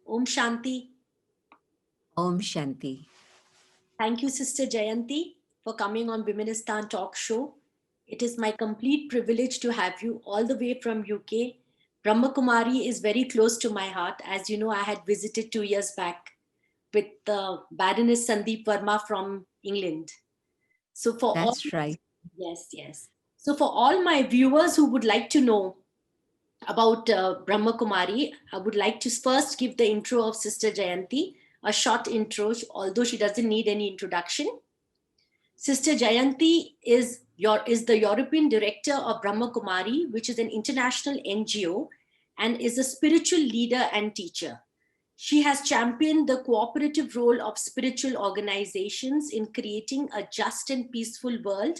Om Shanti. Om Shanti. Thank you, Sister Jayanti, for coming on Womenistan Talk Show. It is my complete privilege to have you all the way from UK. Brahma Kumari is very close to my heart. As you know, I had visited 2 years back with Baroness Sandeep Verma from England. So for all, That's right. yes, yes. So for all my viewers who would like to know about Brahma Kumari, I would like to first give the intro of Sister Jayanti, a short intro, although she doesn't need any introduction. Sister Jayanti is the European director of Brahma Kumari, which is an international NGO and is a spiritual leader and teacher. She has championed the cooperative role of spiritual organizations in creating a just and peaceful world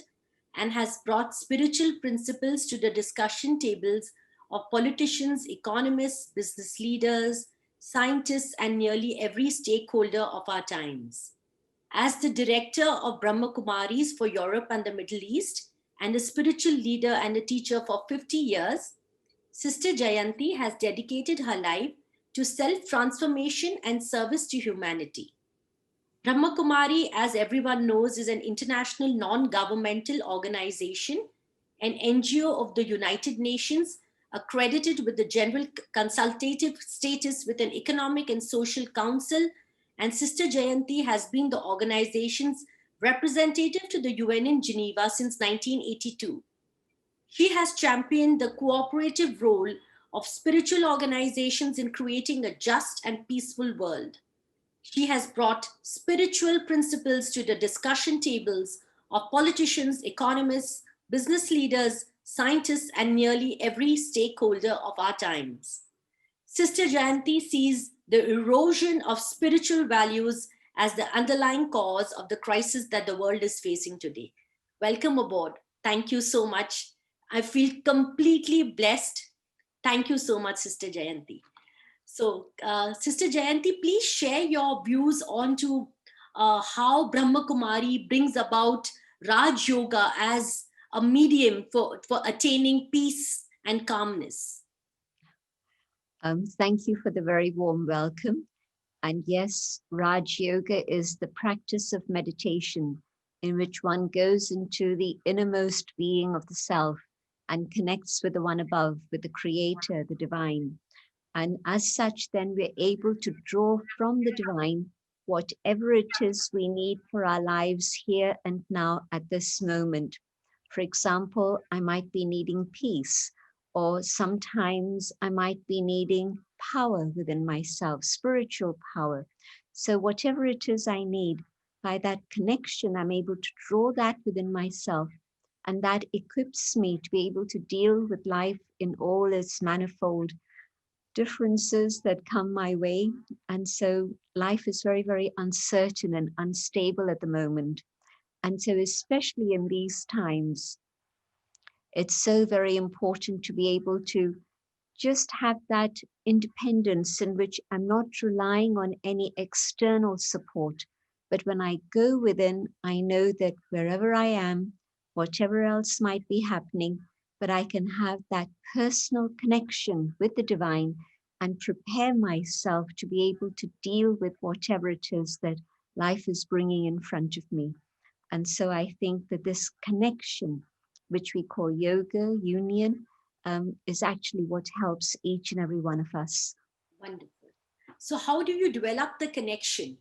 and has brought spiritual principles to the discussion tables of politicians, economists, business leaders, scientists, and nearly every stakeholder of our times. As the director of Brahma Kumaris for Europe and the Middle East, and a spiritual leader and a teacher for 50 years, Sister Jayanti has dedicated her life to self transformation and service to humanity. Brahma Kumari, as everyone knows, is an international non governmental organization, an NGO of the United Nations, accredited with the general consultative status with an economic and social council. And Sister Jayanti has been the organization's representative to the UN in Geneva since 1982. She has championed the cooperative role of spiritual organizations in creating a just and peaceful world. She has brought spiritual principles to the discussion tables of politicians, economists, business leaders, scientists, and nearly every stakeholder of our times. Sister Jayanti sees the erosion of spiritual values as the underlying cause of the crisis that the world is facing today. Welcome aboard. Thank you so much. I feel completely blessed. Thank you so much, Sister Jayanti. So, Sister Jayanti, please share your views on to how Brahma Kumari brings about Raj Yoga as a medium for attaining peace and calmness. Thank you for the very warm welcome. And yes, Raj Yoga is the practice of meditation in which one goes into the innermost being of the self and connects with the one above, with the creator, the divine. And as such, then we're able to draw from the divine whatever it is we need for our lives here and now at this moment. For example, I might be needing peace, or sometimes I might be needing power within myself, spiritual power. So, whatever it is I need, by that connection, I'm able to draw that within myself. And that equips me to be able to deal with life in all its manifold differences that come my way. And so life is very, very uncertain and unstable at the moment. And so, especially in these times, it's so very important to be able to just have that independence in which I'm not relying on any external support. But when I go within, I know that wherever I am, whatever else might be happening, but I can have that personal connection with the divine and prepare myself to be able to deal with whatever it is that life is bringing in front of me. And so I think that this connection, which we call yoga, union, is actually what helps each and every one of us. Wonderful. So, how do you develop the connection?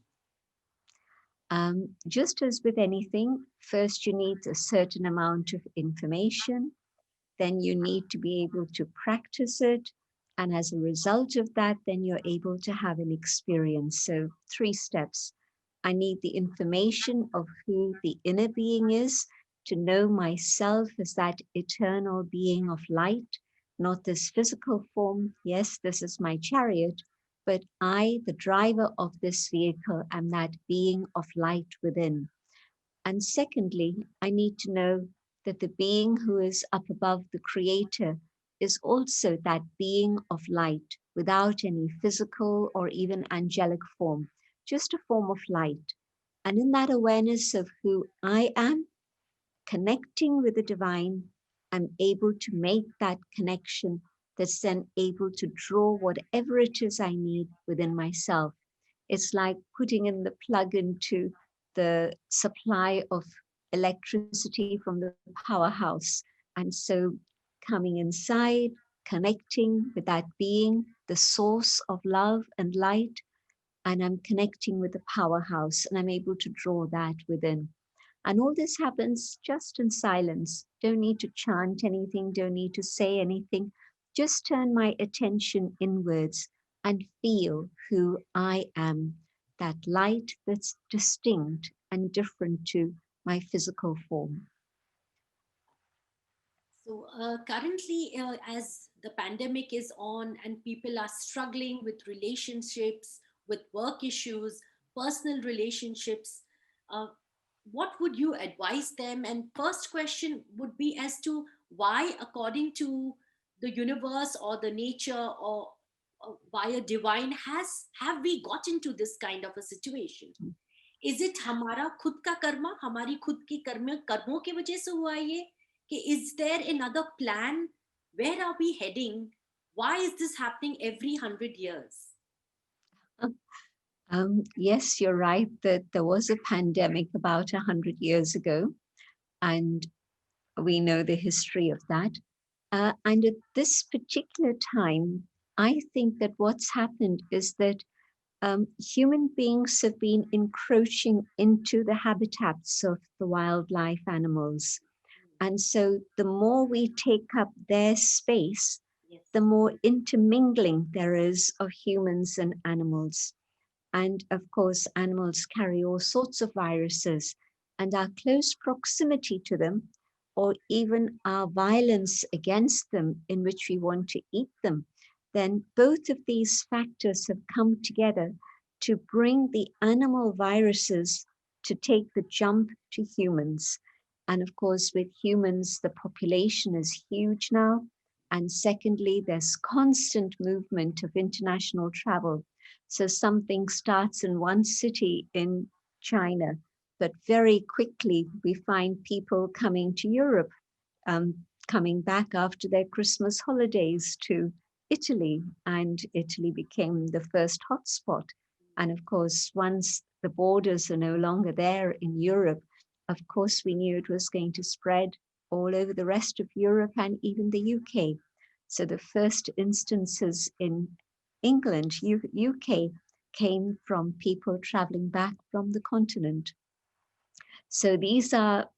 Just as with anything, first you need a certain amount of information, then you need to be able to practice it. And as a result of that, then you're able to have an experience. So, 3 steps. I need the information of who the inner being is, to know myself as that eternal being of light, not this physical form. Yes, this is my chariot, but I, the driver of this vehicle, am that being of light within. And secondly, I need to know that the being who is up above the creator is also that being of light without any physical or even angelic form, just a form of light. And in that awareness of who I am, connecting with the divine, I'm able to make that connection that's then able to draw whatever it is I need within myself. It's like putting in the plug into the supply of electricity from the powerhouse. And so coming inside, connecting with that being, the source of love and light, and I'm connecting with the powerhouse and I'm able to draw that within. And all this happens just in silence. Don't need to chant anything, don't need to say anything. Just turn my attention inwards and feel who I am, that light that's distinct and different to my physical form. So currently, as the pandemic is on and people are struggling with relationships, with work issues, personal relationships, uh, what would you advise them? And first question would be as to why, according to the universe or the nature or by a divine, have we got into this kind of a situation? Is it हमारा खुद का कर्मा, हमारी खुद की कर्मों की वजह से हुआ ये, कि is there another plan, where are we heading, why is this happening every 100 years? Yes, you're right that there was a pandemic about 100 years ago, and we know the history of that. And at this particular time, I think that what's happened is that human beings have been encroaching into the habitats of the wildlife animals. And so the more we take up their space, Yes. the more intermingling there is of humans and animals. And of course, animals carry all sorts of viruses, and our close proximity to them, or even our violence against them, in which we want to eat them, then both of these factors have come together to bring the animal viruses to take the jump to humans. And of course, with humans, the population is huge now. And secondly, there's constant movement of international travel. So something starts in one city in China, but very quickly we find people coming to Europe, coming back after their Christmas holidays to Italy, and Italy became the first hotspot. And of course, once the borders are no longer there in Europe, of course, we knew it was going to spread all over the rest of Europe and even the UK. So the first instances in England, UK, came from people traveling back from the continent. So these are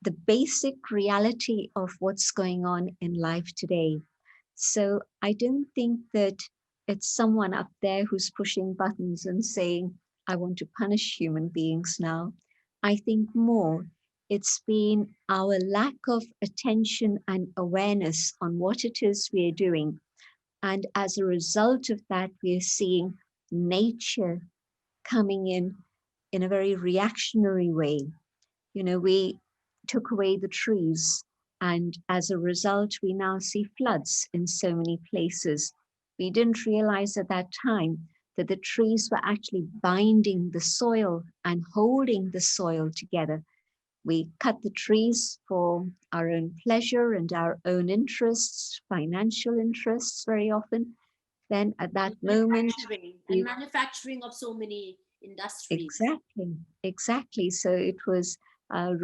the basic reality of what's going on in life today. So I don't think that it's someone up there who's pushing buttons and saying, I want to punish human beings now. I think more it's been our lack of attention and awareness on what it is we're doing. And as a result of that, we're seeing nature coming in a very reactionary way. You know, we took away the trees, and as a result, we now see floods in so many places. We didn't realize at that time that the trees were actually binding the soil and holding the soil together. We cut the trees for our own pleasure and our own interests, financial interests very often. Then at that moment, And we manufacturing of so many industries. exactly. So it was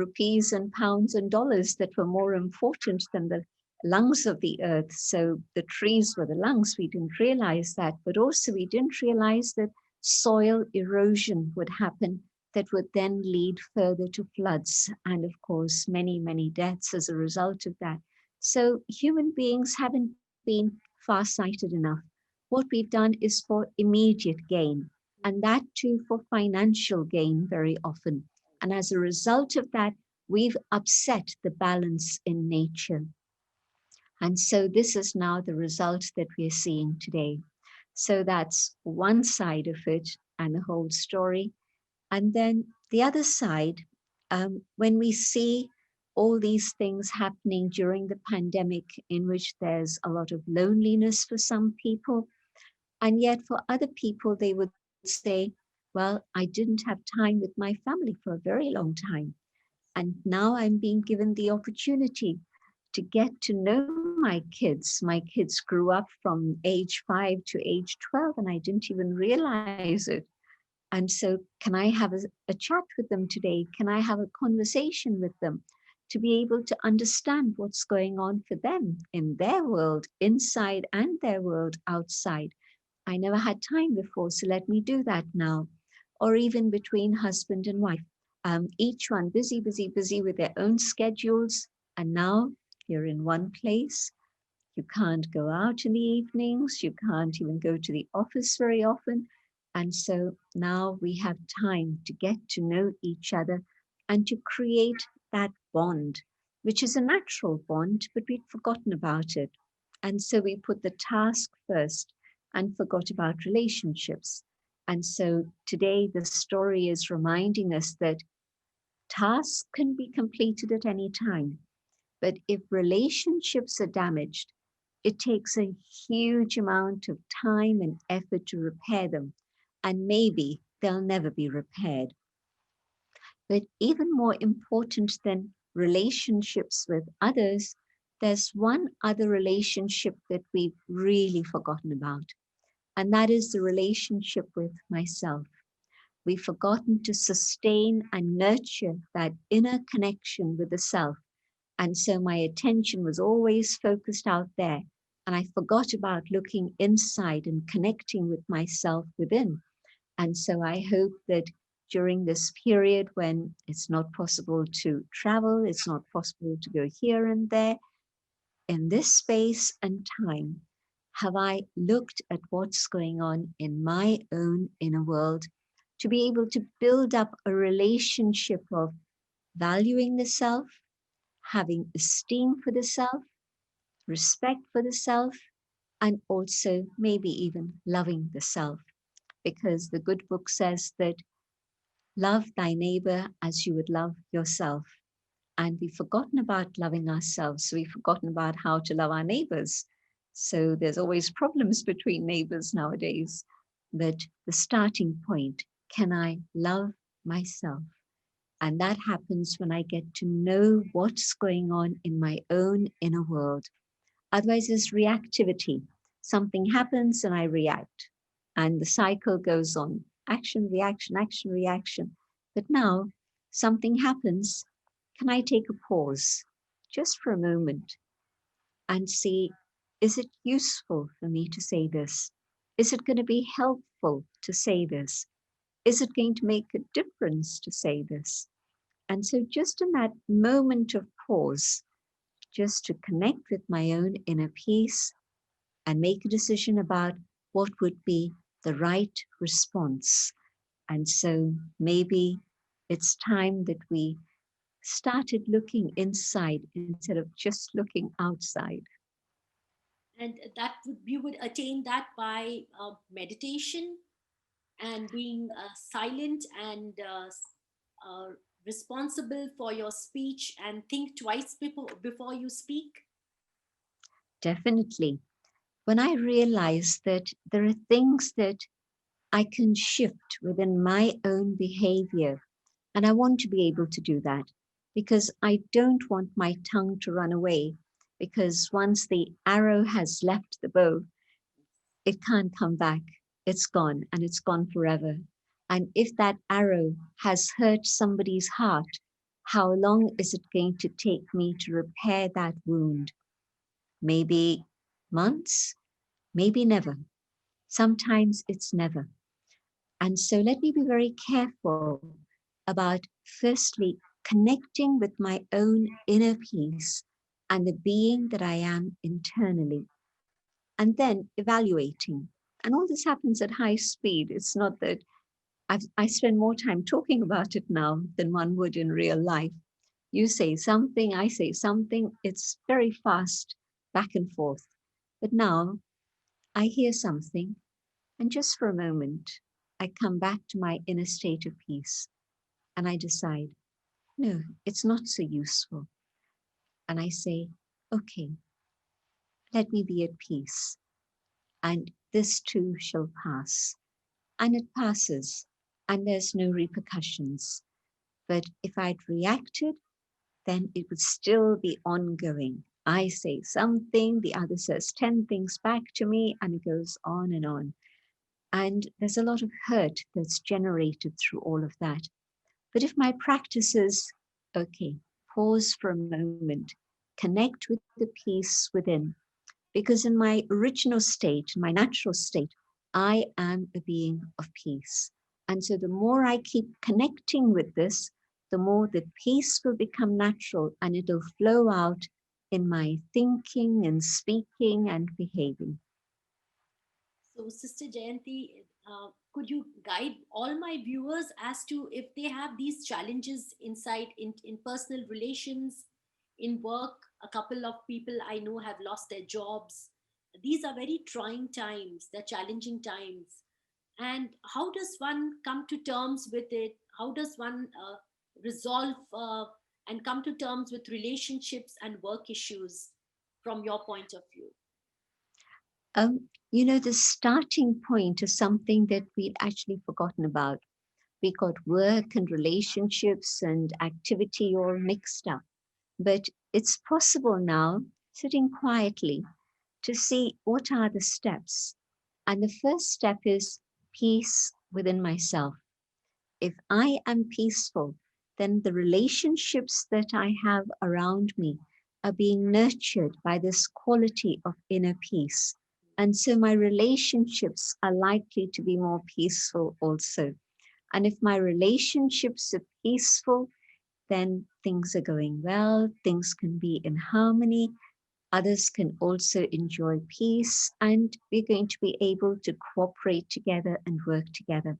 rupees and pounds and dollars that were more important than the lungs of the earth. So the trees were the lungs. We didn't realize that, but also we didn't realize that soil erosion would happen that would then lead further to floods and, of course, many, many deaths as a result of that. So human beings haven't been far-sighted enough. What we've done is for immediate gain, and that too for financial gain very often. And as a result of that, we've upset the balance in nature. And so this is now the result that we're seeing today. So that's one side of it and the whole story. And then the other side, when we see all these things happening during the pandemic, in which there's a lot of loneliness for some people, and yet for other people, they would say, well, I didn't have time with my family for a very long time. And now I'm being given the opportunity to get to know my my kids grew up from age 5 to age 12, and I didn't even realize it. And so, can I have a chat with them today? Can I have a conversation with them to be able to understand what's going on for them in their world, inside, and their world outside? I never had time before, so let me do that now. Or even between husband and wife. Each one busy, busy, busy with their own schedules. And now you're in one place. You can't go out in the evenings. You can't even go to the office very often. And so now we have time to get to know each other and to create that bond, which is a natural bond, but we'd forgotten about it. And so we put the task first and forgot about relationships. And so today the story is reminding us that tasks can be completed at any time. But if relationships are damaged, it takes a huge amount of time and effort to repair them. And maybe they'll never be repaired. But even more important than relationships with others, there's one other relationship that we've really forgotten about, and that is the relationship with myself. We've forgotten to sustain and nurture that inner connection with the self. And so my attention was always focused out there. And I forgot about looking inside and connecting with myself within. And so I hope that during this period when it's not possible to travel, it's not possible to go here and there, in this space and time, have I looked at what's going on in my own inner world to be able to build up a relationship of valuing the self, having esteem for the self, respect for the self, and also maybe even loving the self. Because the good book says that love thy neighbor as you would love yourself. And we've forgotten about loving ourselves. So we've forgotten about how to love our neighbors. So there's always problems between neighbors nowadays. But the starting point, can I love myself? And that happens when I get to know what's going on in my own inner world. Otherwise, there's reactivity. Something happens and I react. And the cycle goes on, action, reaction, action, reaction. But now something happens. Can I take a pause just for a moment and see, is it useful for me to say this? Is it going to be helpful to say this? Is it going to make a difference to say this? And so, just in that moment of pause, just to connect with my own inner peace and make a decision about what would be the right response. And so, maybe it's time that we started looking inside instead of just looking outside. And that would you would attain that by meditation and being silent and uh, responsible for your speech and think twice before you speak. Definitely. When I realize that there are things that I can shift within my own behavior, and I want to be able to do that because I don't want my tongue to run away. Because once the arrow has left the bow, it can't come back. It's gone and it's gone forever. And if that arrow has hurt somebody's heart, how long is it going to take me to repair that wound? Maybe months, maybe never. Sometimes it's never. And so let me be very careful about firstly connecting with my own inner peace and the being that I am internally, and then evaluating. And all this happens at high speed. It's not that I spend more time talking about it now than one would in real life. You say something, I say something, it's very fast, back and forth. But now I hear something, and just for a moment, I come back to my inner state of peace and I decide, no, it's not so useful. And I say, okay, let me be at peace. And this too shall pass. And it passes, and there's no repercussions. But if I'd reacted, then it would still be ongoing. I say something, the other says 10 things back to me, and it goes on and on. And there's a lot of hurt that's generated through all of that. But if my practice is, okay, pause for a moment, connect with the peace within, because in my original state, in my natural state, I am a being of peace. And so the more I keep connecting with this, the more the peace will become natural and it'll flow out in my thinking and speaking and behaving. So, Sister Jayanti, could you guide all my viewers as to if they have these challenges inside in personal relations, in work? A couple of people I know have lost their jobs. These are very trying times, they're challenging times. And how does one come to terms with it? How does one resolve and come to terms with relationships and work issues from your point of view? The starting point is something that we'd actually forgotten about. We got work and relationships and activity all mixed up. But it's possible now, sitting quietly, to see what are the steps. And the first step is peace within myself. If I am peaceful, then the relationships that I have around me are being nurtured by this quality of inner peace. And so my relationships are likely to be more peaceful also. And if my relationships are peaceful, then things are going well, things can be in harmony, others can also enjoy peace, and we're going to be able to cooperate together and work together.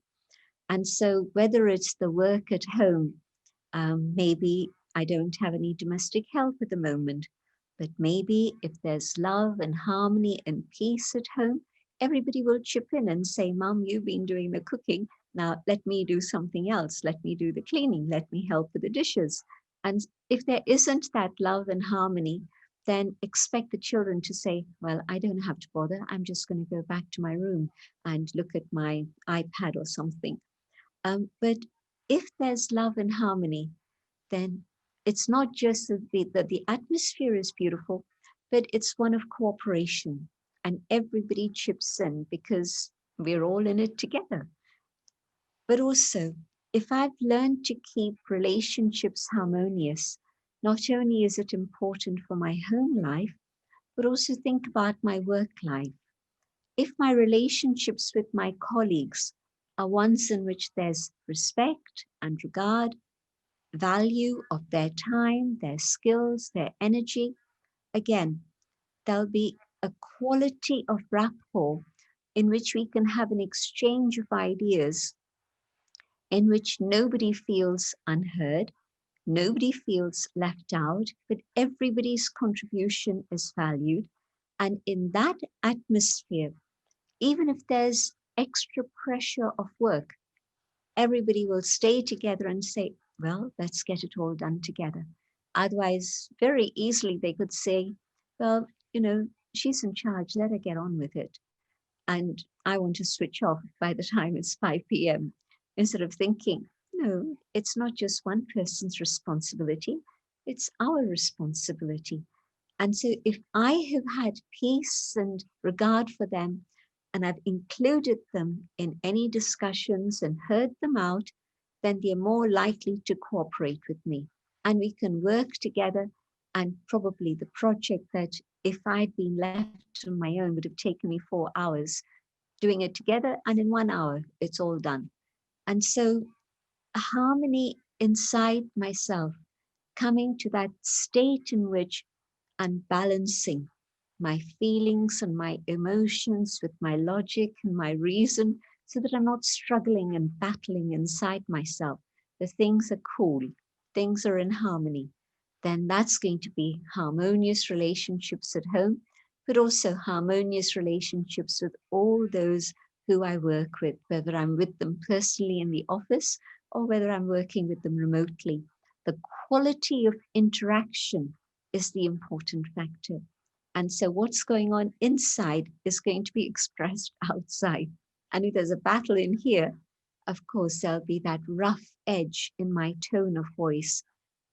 And so, whether it's the work at home, maybe I don't have any domestic help at the moment, but maybe if there's love and harmony and peace at home, everybody will chip in and say, Mum, you've been doing the cooking. Now let me do something else. Let me do the cleaning. Let me help with the dishes. And if there isn't that love and harmony, then expect the children to say, well, I don't have to bother. I'm just going to go back to my room and look at my iPad or something. But if there's love and harmony, then it's not just that the atmosphere is beautiful, but it's one of cooperation and everybody chips in because we're all in it together. But also, if I've learned to keep relationships harmonious, not only is it important for my home life, but also think about my work life. If my relationships with my colleagues are ones in which there's respect and regard, value of their time, their skills, their energy, again, there'll be a quality of rapport in which we can have an exchange of ideas in which nobody feels unheard, nobody feels left out, but everybody's contribution is valued. And in that atmosphere, even if there's extra pressure of work, everybody will stay together and say, well, let's get it all done together. Otherwise, very easily they could say, well, she's in charge, let her get on with it. And I want to switch off by the time it's 5 p.m. instead of thinking, no, it's not just one person's responsibility, it's our responsibility. And so if I have had peace and regard for them, and I've included them in any discussions and heard them out, then they're more likely to cooperate with me. And we can work together. And probably the project that if I'd been left on my own would have taken me 4 hours, doing it together, and in 1 hour, it's all done. And so harmony inside myself, coming to that state in which I'm balancing my feelings and my emotions with my logic and my reason so that I'm not struggling and battling inside myself. The things are cool, things are in harmony. Then that's going to be harmonious relationships at home, but also harmonious relationships with all those who I work with, whether I'm with them personally in the office or whether I'm working with them remotely. The quality of interaction is the important factor. And so what's going on inside is going to be expressed outside. And if there's a battle in here, of course, there'll be that rough edge in my tone of voice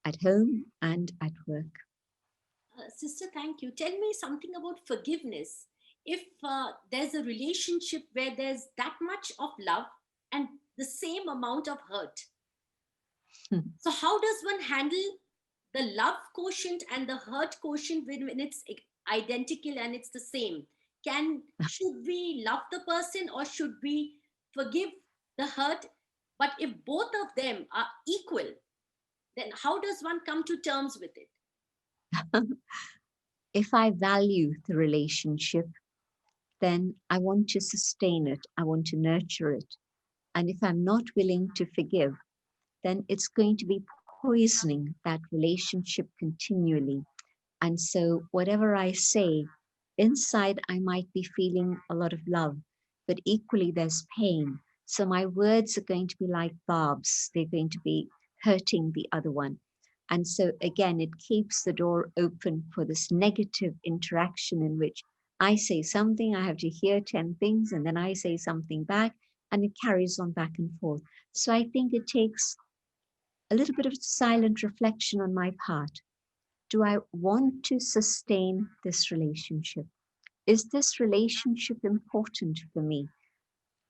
at home and at work. Sister, thank you. Tell me something about forgiveness. If there's a relationship where there's that much of love and the same amount of hurt, so how does one handle the love quotient and the hurt quotient when it's identical and it's the same? Should we love the person or should we forgive the hurt? But if both of them are equal, then how does one come to terms with it? If I value the relationship, then I want to sustain it, I want to nurture it. And if I'm not willing to forgive, then it's going to be poisoning that relationship continually. And so, whatever I say, inside I might be feeling a lot of love, but equally there's pain. So, my words are going to be like barbs, they're going to be hurting the other one. And so, again, it keeps the door open for this negative interaction in which I say something, I have to hear 10 things, and then I say something back, and it carries on back and forth. So, I think it takes a little bit of silent reflection on my part. Do I want to sustain this relationship? Is this relationship important for me?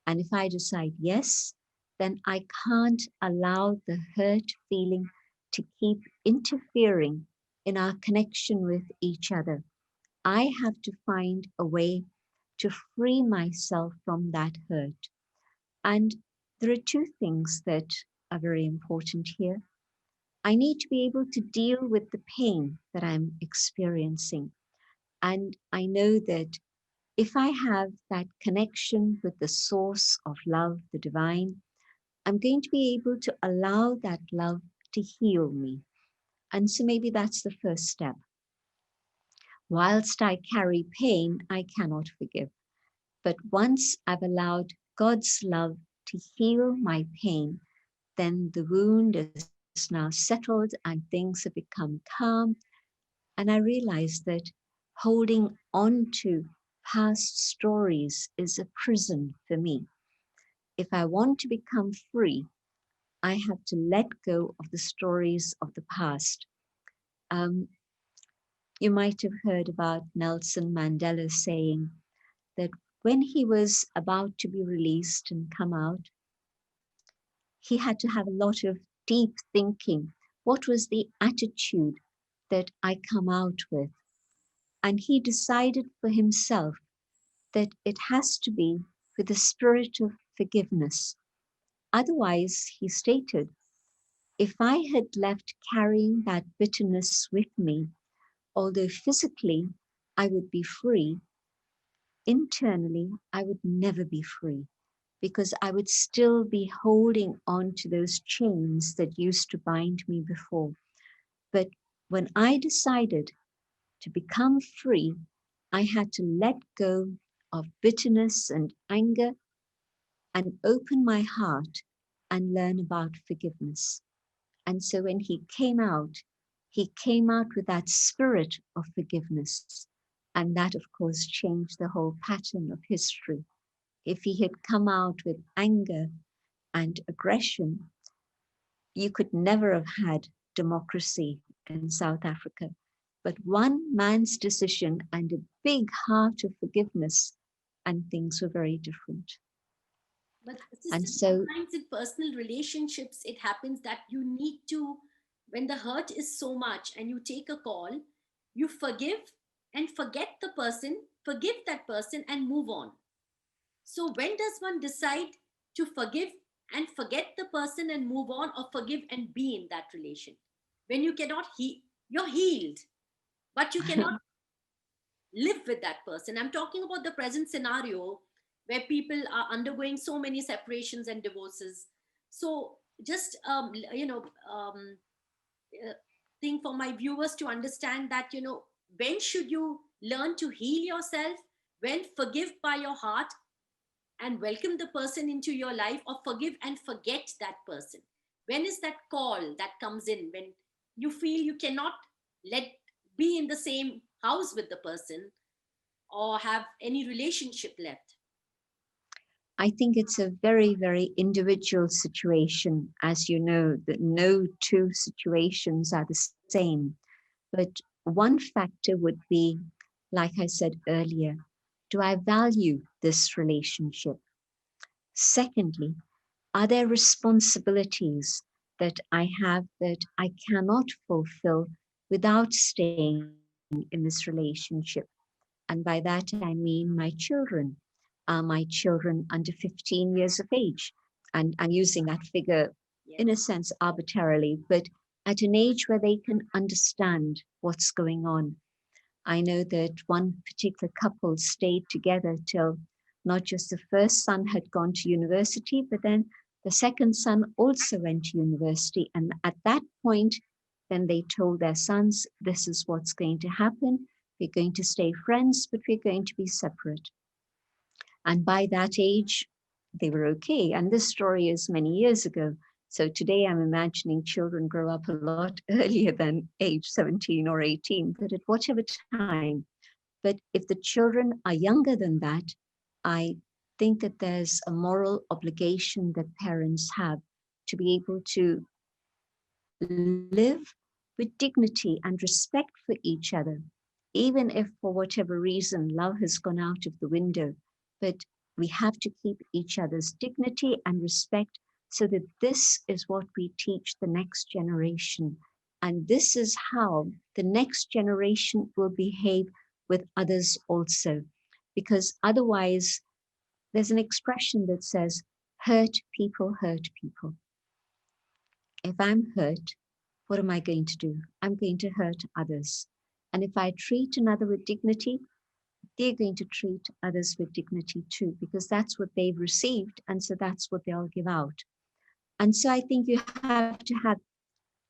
And if I decide yes, then I can't allow the hurt feeling to keep interfering in our connection with each other. I have to find a way to free myself from that hurt. And there are two things that are very important here. I need to be able to deal with the pain that I'm experiencing. And I know that if I have that connection with the source of love, the divine, I'm going to be able to allow that love to heal me. And so maybe that's the first step. Whilst I carry pain, I cannot forgive. But once I've allowed God's love to heal my pain, then the wound is now settled and things have become calm. And I realize that holding on to past stories is a prison for me. If I want to become free, I have to let go of the stories of the past. Um, you might have heard about Nelson Mandela saying that when he was about to be released and come out, he had to have a lot of deep thinking. What was the attitude that I come out with? And he decided for himself that it has to be with the spirit of forgiveness. Otherwise, he stated, if I had left carrying that bitterness with me, although physically I would be free, internally I would never be free because I would still be holding on to those chains that used to bind me before. But when I decided to become free, I had to let go of bitterness and anger and open my heart and learn about forgiveness. And so when he came out with that spirit of forgiveness. And that, of course, changed the whole pattern of history. If he had come out with anger and aggression, you could never have had democracy in South Africa. But one man's decision and a big heart of forgiveness, and things were very different. But And sister, so, sometimes in personal relationships, it happens that you need to, when the hurt is so much and you take a call, you forgive and forget the person, forgive that person and move on. So when does one decide to forgive and forget the person and move on, or forgive and be in that relation? When you cannot heal, you're healed, but you cannot live with that person. I'm talking about the present scenario where people are undergoing so many separations and divorces. So just uh, thing for my viewers to understand that, when should you learn to heal yourself, when forgive by your heart and welcome the person into your life, or forgive and forget that person. When is that call that comes in, when you feel you cannot let be in the same house with the person or have any relationship left? I think it's a very, very individual situation. As you know, that no two situations are the same. But one factor would be, like I said earlier, do I value this relationship? Secondly, are there responsibilities that I have that I cannot fulfill without staying in this relationship? And by that, I mean my children. Are my children under 15 years of age? And I'm using that figure in a sense arbitrarily, but at an age where they can understand what's going on. I know that one particular couple stayed together till not just the first son had gone to university, but then the second son also went to university. And at that point, then they told their sons, this is what's going to happen. We're going to stay friends, but we're going to be separate. And by that age, they were okay. And this story is many years ago. So today I'm imagining children grow up a lot earlier than age 17 or 18, but at whatever time. But if the children are younger than that, I think that there's a moral obligation that parents have to be able to live with dignity and respect for each other, even if for whatever reason love has gone out of the window. But we have to keep each other's dignity and respect so that this is what we teach the next generation. And this is how the next generation will behave with others also. Because otherwise, there's an expression that says, hurt people hurt people. If I'm hurt, what am I going to do? I'm going to hurt others. And if I treat another with dignity, they're going to treat others with dignity too, because that's what they've received. And so that's what they'll give out. And so I think you have to have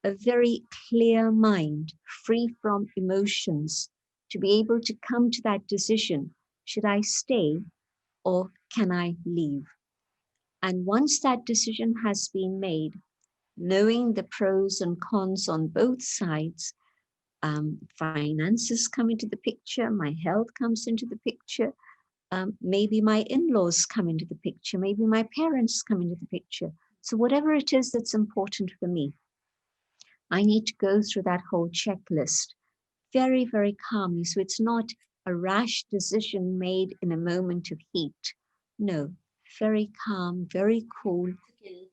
a very clear mind, free from emotions, to be able to come to that decision. Should I stay or can I leave? And once that decision has been made, knowing the pros and cons on both sides, finances come into the picture, my health comes into the picture, maybe my in-laws come into the picture, maybe my parents come into the picture. So whatever it is that's important for me, I need to go through that whole checklist very, very calmly. So it's not a rash decision made in a moment of heat. No, very calm, very cool,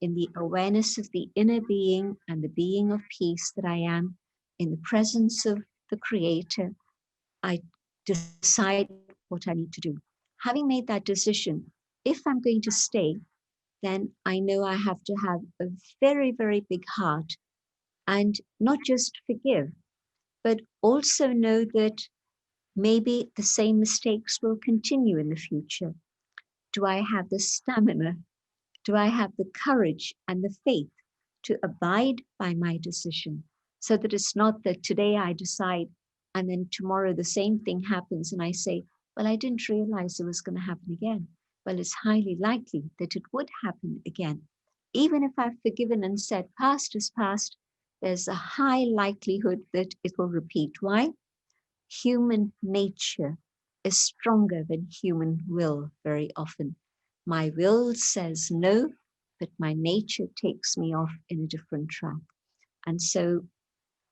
in the awareness of the inner being and the being of peace that I am, in the presence of the Creator, I decide what I need to do. Having made that decision, if I'm going to stay, then I know I have to have a very, very big heart and not just forgive, but also know that maybe the same mistakes will continue in the future. Do I have the stamina? Do I have the courage and the faith to abide by my decision so that it's not that today I decide and then tomorrow the same thing happens and I say, well, I didn't realize it was going to happen again. Well, it's highly likely that it would happen again. Even if I've forgiven and said past is past, there's a high likelihood that it will repeat. Why? Human nature is stronger than human will very often. My will says no, but my nature takes me off in a different track. And so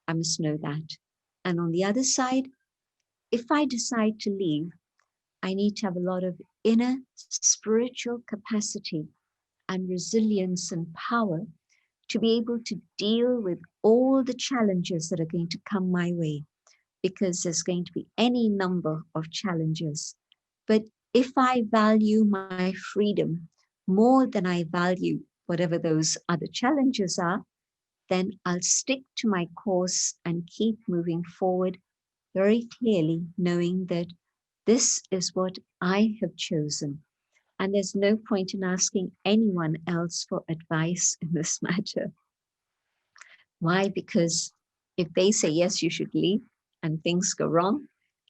I must know that. And on the other side, if I decide to leave, I need to have a lot of inner spiritual capacity and resilience and power to be able to deal with all the challenges that are going to come my way, because there's going to be any number of challenges. But if I value my freedom more than I value whatever those other challenges are, then I'll stick to my course and keep moving forward very clearly, knowing that this is what I have chosen. And there's no point in asking anyone else for advice in this matter. Why? Because if they say, yes, you should leave, and things go wrong,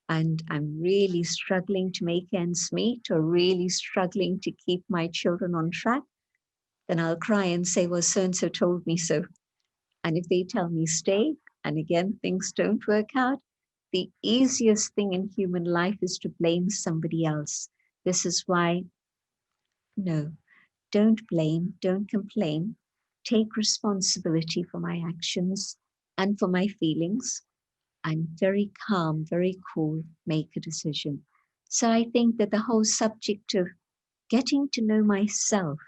and I'm really struggling to make ends meet or really struggling to keep my children on track, then I'll cry and say, well, so and so told me so. And if they tell me stay, and again, things don't work out, the easiest thing in human life is to blame somebody else. This is why, no, don't blame, don't complain. Take responsibility for my actions and for my feelings. and very calm, very cool, make a decision. So I think that the whole subject of getting to know myself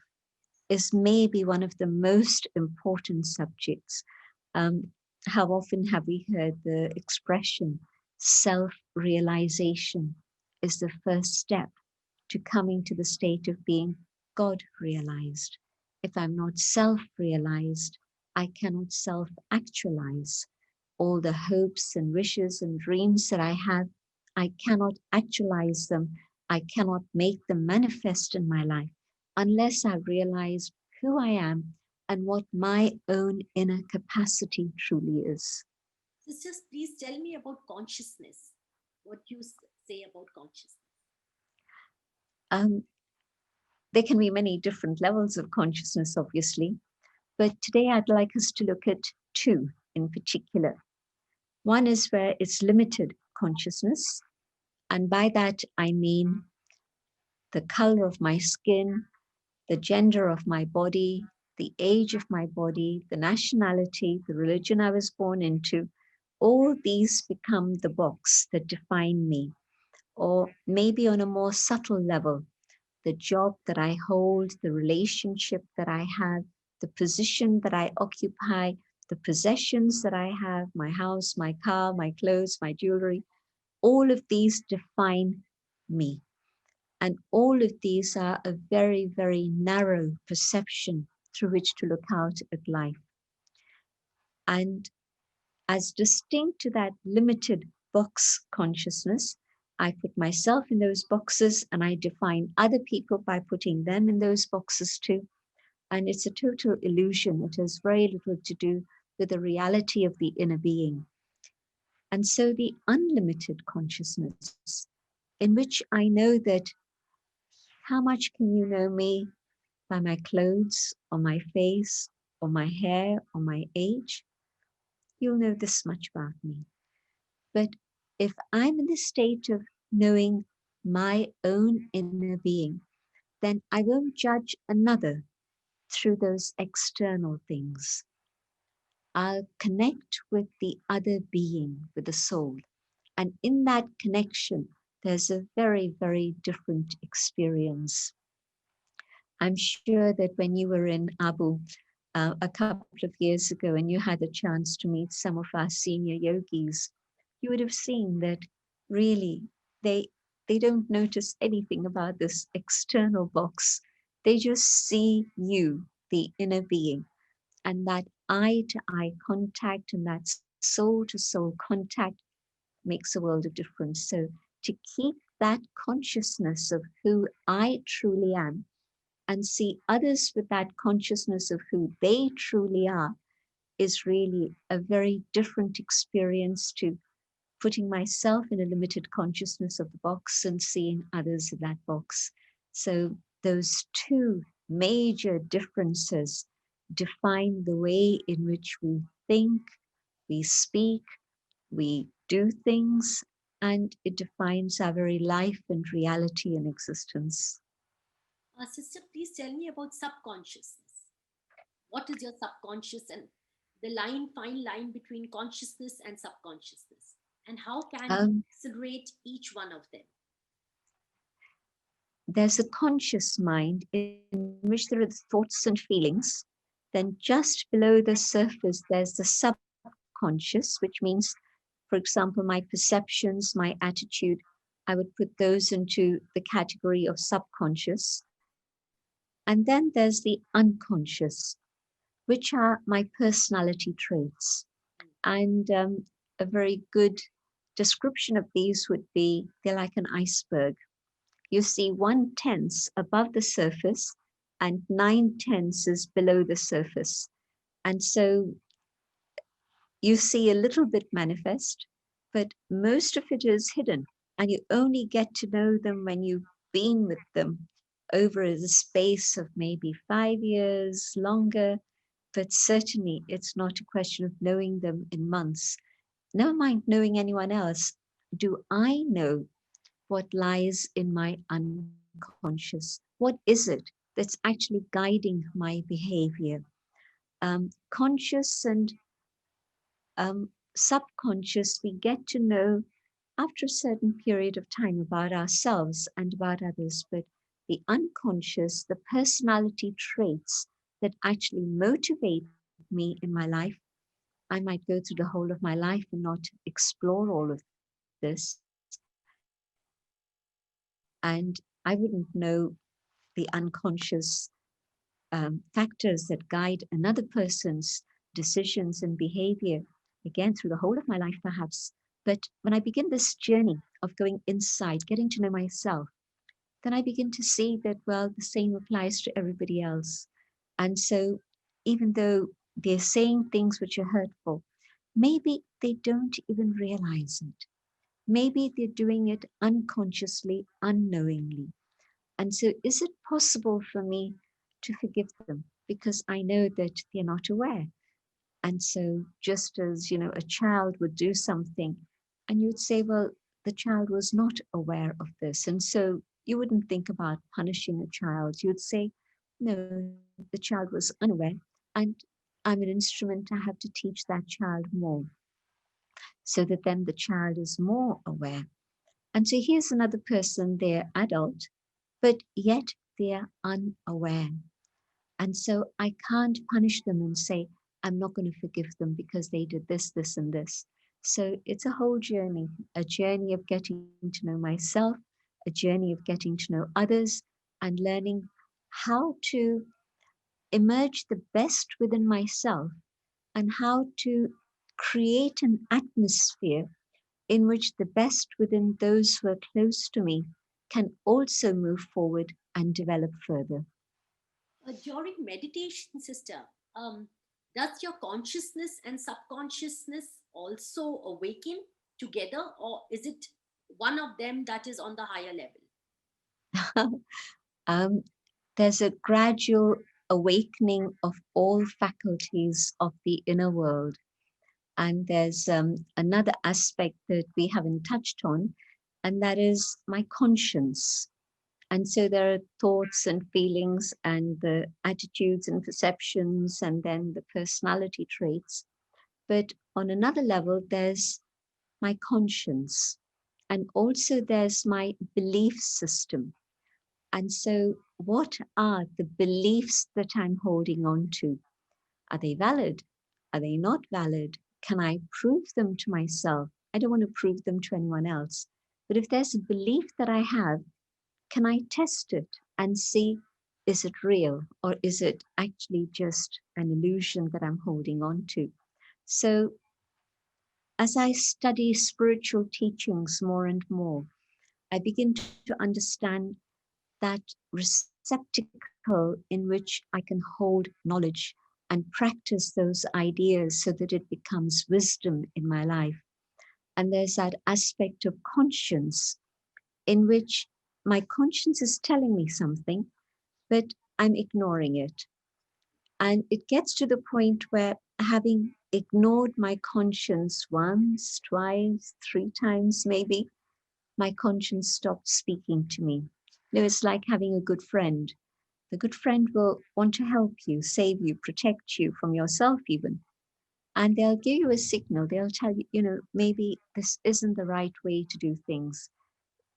is maybe one of the most important subjects. Um, how often have we heard the expression self realization is the first step to coming to the state of being God realized? If I'm not self realized, I cannot self actualize. All the hopes and wishes and dreams that I have, I cannot actualize them. I cannot make them manifest in my life unless I realize who I am and what my own inner capacity truly is. Sisters, please tell me about consciousness. What you say about consciousness? Um, there can be many different levels of consciousness, obviously, but today I'd like us to look at two in particular. One is where it's limited consciousness, and by that I mean the color of my skin, the gender of my body, the age of my body, the nationality, the religion I was born into. All these become the box that define me. Or maybe on a more subtle level, the job that I hold, the relationship that I have, the position that I occupy, the possessions that I have, my house, my car, my clothes, my jewelry, all of these define me. And all of these are a very, very narrow perception through which to look out at life. And as distinct to that limited box consciousness, I put myself in those boxes and I define other people by putting them in those boxes too. And it's a total illusion. It has very little to do with the reality of the inner being. And so the unlimited consciousness, in which I know that how much can you know me by my clothes, or my face, or my hair, or my age? You'll know this much about me. But if I'm in the state of knowing my own inner being, then I won't judge another through those external things. I'll connect with the other being, with the soul. And in that connection, there's a very, very different experience. I'm sure that when you were in Abu a couple of years ago and you had a chance to meet some of our senior yogis, you would have seen that really they they don't notice anything about this external box. They just see you, the inner being, and that eye to eye contact and that soul to soul contact makes a world of difference. So to keep that consciousness of who I truly am and see others with that consciousness of who they truly are is really a very different experience to putting myself in a limited consciousness of the box and seeing others in that box. So those two major differences define the way in which we think, we speak, we do things, and it defines our very life and reality and existence. Sister, please tell me about subconsciousness. What is your subconscious and the fine line between consciousness and subconsciousness? And how can we Um, accelerate each one of them? there's a conscious mind in which there are the thoughts and feelings. Then just below the surface, there's the subconscious, which means, for example, my perceptions, my attitude. I would put those into the category of subconscious. And then there's the unconscious, which are my personality traits. And a very good description of these would be they're like an iceberg. You see 1/10 above the surface and 9/10 is below the surface. And so you see a little bit manifest, but most of it is hidden. And you only get to know them when you've been with them over the space of maybe 5 years, longer. But certainly it's not a question of knowing them in months. Never mind knowing anyone else. Do I know what lies in my unconscious? What is it that's actually guiding my behavior? Conscious and subconscious, we get to know after a certain period of time about ourselves and about others, but the unconscious, the personality traits that actually motivate me in my life, I might go through the whole of my life and not explore all of this. And I wouldn't know the unconscious factors that guide another person's decisions and behavior, again, through the whole of my life, perhaps. But when I begin this journey of going inside, getting to know myself, then I begin to see that, well, the same applies to everybody else. And so, even though they're saying things which are hurtful, maybe they don't even realize it. Maybe they're doing it unconsciously, unknowingly. And so, is it possible for me to forgive them? Because I know that they're not aware. And so, just as a child would do something, and you'd say, well, the child was not aware of this. And so, you wouldn't think about punishing a child. You'd say, no, the child was unaware. And I'm an instrument. I have to teach that child more so that then the child is more aware. And so, here's another person, they're adult, but yet they're unaware. And so I can't punish them and say, I'm not going to forgive them because they did this, this, and this. So it's a journey of getting to know myself, a journey of getting to know others, and learning how to emerge the best within myself and how to create an atmosphere in which the best within those who are close to me can also move forward and develop further. During meditation, sister, um, does your consciousness and subconsciousness also awaken together, or is it one of them that is on the higher level? um, there's a gradual awakening of all faculties of the inner world. And there's another aspect that we haven't touched on, and that is my conscience. And so there are thoughts and feelings and the attitudes and perceptions, and then the personality traits. But on another level, there's my conscience. And also there's my belief system. And so, what are the beliefs that I'm holding on to? Are they valid? Are they not valid? Can I prove them to myself? I don't want to prove them to anyone else. But if there's a belief that I have, can I test it and see, is it real or is it actually just an illusion that I'm holding on to? So, as I study spiritual teachings more and more, I begin to understand that receptacle in which I can hold knowledge and practice those ideas so that it becomes wisdom in my life. And there's that aspect of conscience in which my conscience is telling me something, but I'm ignoring it. And it gets to the point where, having ignored my conscience once, twice, three times maybe, my conscience stopped speaking to me. It's like having a good friend. The good friend will want to help you, save you, protect you from yourself, even. And they'll give you a signal. They'll tell you, maybe this isn't the right way to do things.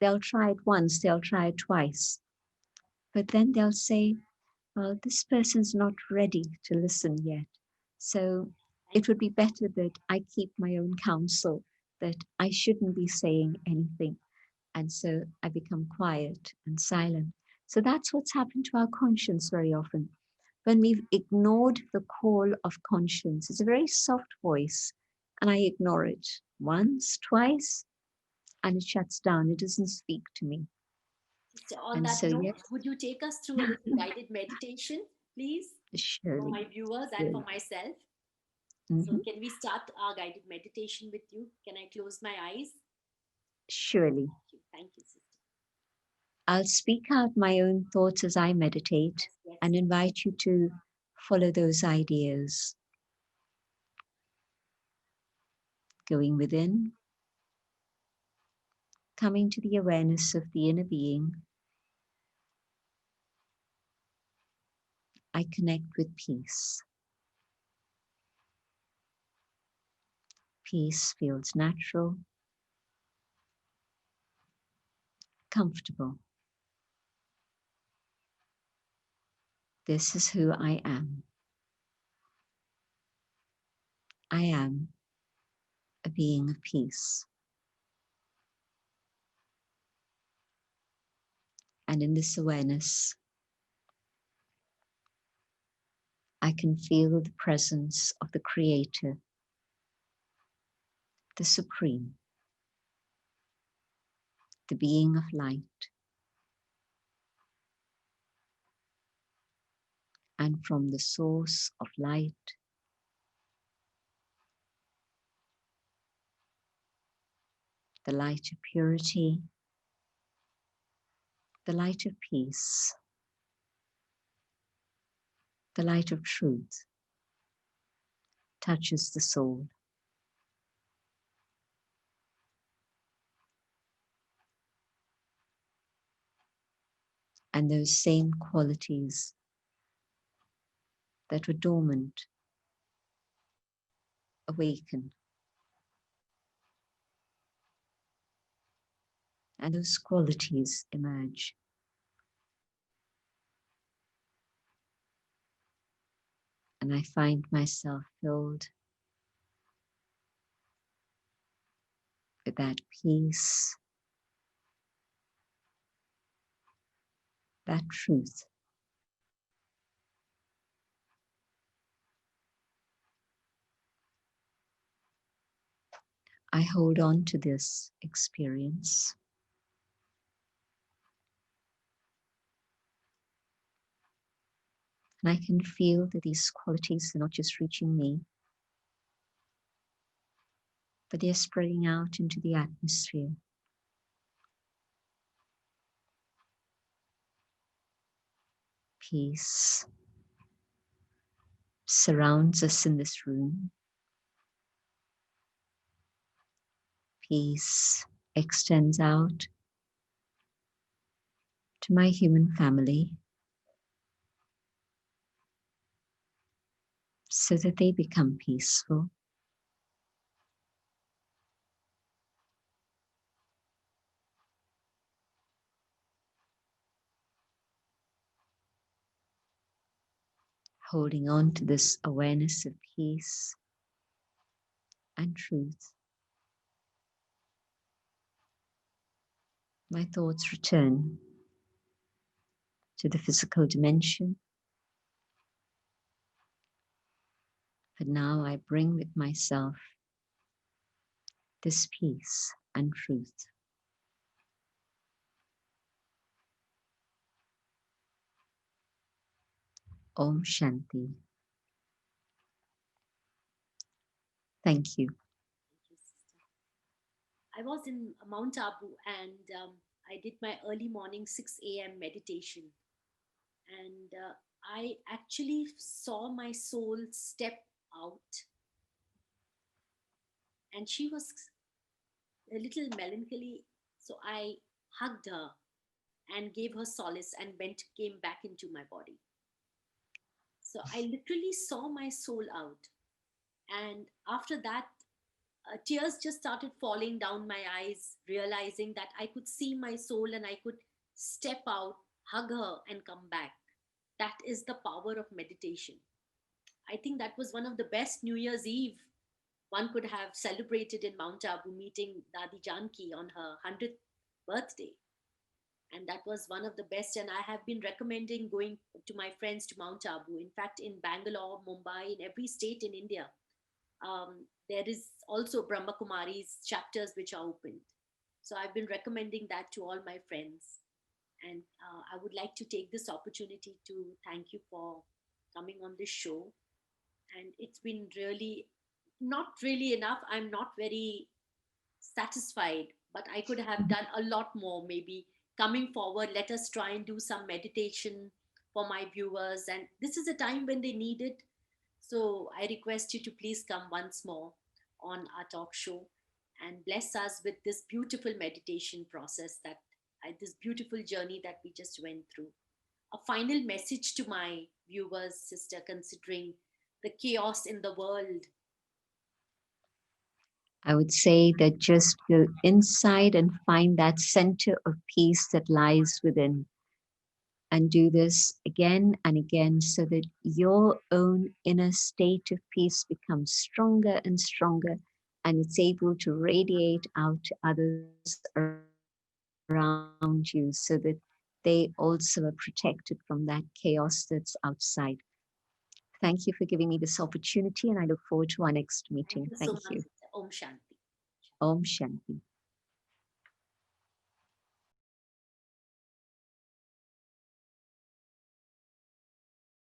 They'll try it once, they'll try it twice. But then they'll say, well, this person's not ready to listen yet. So Thank it would be better that I keep my own counsel, that I shouldn't be saying anything. And so I become quiet and silent. So that's what's happened to our conscience very often. When we've ignored the call of conscience, it's a very soft voice, and I ignore it once, twice, and it shuts down. It doesn't speak to me. you. On And that so, note, yes, would you take us through a little guided meditation, please, for surely, my viewers and for surely. myself? So, Mhm. can we start our guided meditation with you? Can I close my eyes? Surely. Thank you, sister. I'll speak out my own thoughts as I meditate Yes, yes. and invite you to follow those ideas. Going within, coming to the awareness of the inner being, I connect with peace. Peace feels natural, comfortable. This is who I am. I am a being of peace. And in this awareness, I can feel the presence of the Creator, the Supreme, the being of light, and from the source of light, the light of purity, the light of peace, the light of truth touches the soul. And those same qualities that were dormant awaken. And those qualities emerge. And I find myself filled with that peace, that truth. I hold on to this experience. And I can feel that these qualities are not just reaching me, but they're spreading out into the atmosphere. Peace surrounds us in this room. Peace extends out to my human family so that they become peaceful. Holding on to this awareness of peace and truth, my thoughts return to the physical dimension. But now I bring with myself this peace and truth. Om Shanti. Thank you. Thank you, sister. I was in Mount Abu, and I did my early morning 6 a.m. meditation. And I actually saw my soul step out, and she was a little melancholy. So I hugged her and gave her solace and came back into my body. So I literally saw my soul out. And after that, tears just started falling down my eyes, realizing that I could see my soul and I could step out, hug her, and come back. That is the power of meditation. I think that was one of the best New Year's Eve one could have celebrated in Mount Abu, meeting Dadi Janki on her 100th birthday. And that was one of the best. And I have been recommending going to my friends to Mount Abu. In fact, in Bangalore, Mumbai, in every state in India, there is also Brahma Kumari's chapters which are opened. So I've been recommending that to all my friends. And I would like to take this opportunity to thank you for coming on this show. And it's been really not really enough. I'm not very satisfied, but I could have done a lot more. Maybe coming forward, let us try and do some meditation for my viewers. And this is a time when they need it. So I request you to please come once more on our talk show and bless us with this beautiful meditation process this beautiful journey that we just went through. A final message to my viewers, sister, considering the chaos in the world. I would say that just go inside and find that center of peace that lies within, and do this again and again so that your own inner state of peace becomes stronger and stronger, and it's able to radiate out to others around you so that they also are protected from that chaos that's outside. Thank you for giving me this opportunity, and I look forward to our next meeting. Thank Thank you. you so much, sister. Om Shanti. Om Shanti.